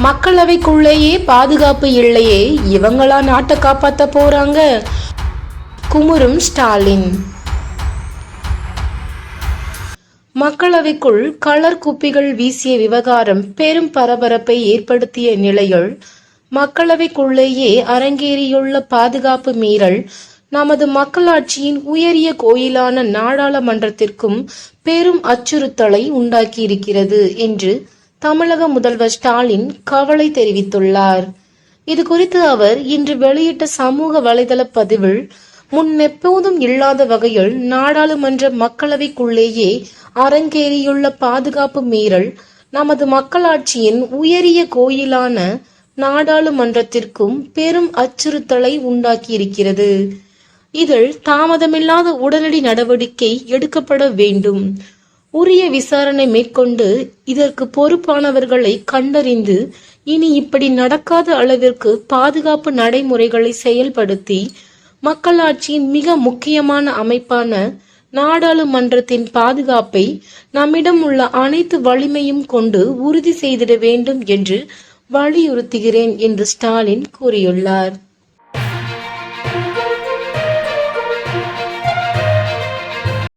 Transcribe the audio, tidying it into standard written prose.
மக்களவைக்குள்ளேயே பாதுகாப்பு இல்லையே, இவங்களா நாட்டை காப்பாத்த போறாங்க? குமுறும் ஸ்டாலின். மக்களவைக்குள் கலர் குப்பிகள் வீசிய விவகாரம் பெரும் பரபரப்பை ஏற்படுத்திய நிலையில் மக்களவைக்குள்ளேயே அரங்கேறியுள்ள பாதுகாப்பு மீறல் நமது மக்களாட்சியின் உயரிய கோயிலான நாடாளுமன்றத்திற்கும் பெரும் அச்சுறுத்தலை உண்டாக்கியிருக்கிறது என்று தமிழக முதல்வர் ஸ்டாலின் கவலை தெரிவித்துள்ளார். இது குறித்து அவர் இன்று வெளியிட்ட சமூக வலைதள பதிவில், முன்னெப்போதும் இல்லாத வகையில் நாடாளுமன்ற மக்களவைக்குள்ளேயே அரங்கேறியுள்ள பாதுகாப்பு மீறல் நமது மக்களாட்சியின் உயரிய கோயிலான நாடாளுமன்றத்திற்கும் பெரும் அச்சுறுத்தலை உண்டாக்கியிருக்கிறது. இதில் தாமதமில்லாத உடனடி நடவடிக்கை எடுக்கப்பட வேண்டும். உரிய விசாரணை மேற்கொண்டு இதற்கு பொறுப்பானவர்களை கண்டறிந்து இனி இப்படி நடக்காத அளவிற்கு பாதுகாப்பு நடைமுறைகளை செயல்படுத்தி மக்களாட்சியின் மிக முக்கியமான அமைப்பான நாடாளுமன்றத்தின் பாதுகாப்பை நம்மிடம் உள்ள அனைத்து வலிமையும் கொண்டு உறுதி செய்திட வேண்டும் என்று வலியுறுத்துகிறேன் என்று ஸ்டாலின் கூறியுள்ளார்.